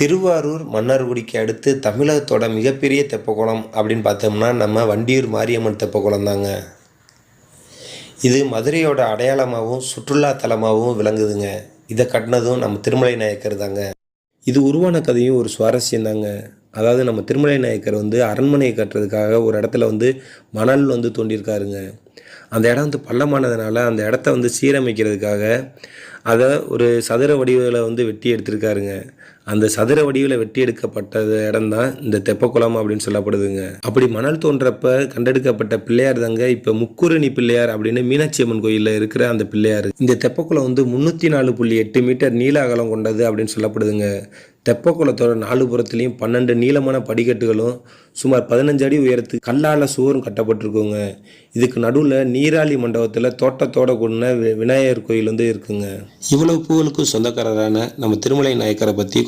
திருவாரூர் மன்னார்குடிக்கு அடுத்து தமிழகத்தோட மிகப்பெரிய தெப்பக்குளம் அப்படின்னு பார்த்தோம்னா நம்ம வண்டியூர் மாரியம்மன் தெப்பக்குளம் தாங்க. இது மதுரையோட அடையாளமாகவும் சுற்றுலா தலமாகவும் விளங்குதுங்க. இதை கட்டினதும் நம்ம திருமலை நாயக்கர் தாங்க. இது உருவான கதையும் ஒரு சுவாரஸ்யம் தாங்க. அதாவது நம்ம திருமலை நாயக்கர் அரண்மனையை கட்டுறதுக்காக ஒரு இடத்துல மணல் தோண்டியிருக்காருங்க. அந்த இடம் பள்ளமானதுனால அந்த இடத்த சீரமைக்கிறதுக்காக அதை ஒரு சதுர வடிவில் வெட்டி எடுத்திருக்காருங்க. அந்த சதுர வடிவில் வெட்டி எடுக்கப்பட்ட இடம் தான் இந்த தெப்பக்குளம் அப்படின்னு சொல்லப்படுதுங்க. அப்படி மணல் தோன்றப்ப கண்டெடுக்கப்பட்ட பிள்ளையார் தாங்க இப்போ முக்குருணி பிள்ளையார் அப்படின்னு மீனாட்சி அம்மன் கோயிலில் இருக்கிற அந்த பிள்ளையார். இந்த தெப்பக்குளம் 304.8 மீட்டர் நீள அகலம் கொண்டது அப்படின்னு சொல்லப்படுதுங்க. தெப்பக்குளத்தோட 4 புறத்துலையும் 12 நீளமான படிக்கட்டுகளும் சுமார் 15 அடி உயரத்துக்கு கல்லால் சுவரும் கட்டப்பட்டிருக்குங்க. இதுக்கு நடுவில் நீராளி மண்டபத்தில் தோட்டத்தோட கூடின விநாயகர் கோயில் இருக்குங்க. இவ்வளவு புகழுக்கும் சொந்தக்காரரான நம்ம திருமலை நாயக்கரை பற்றி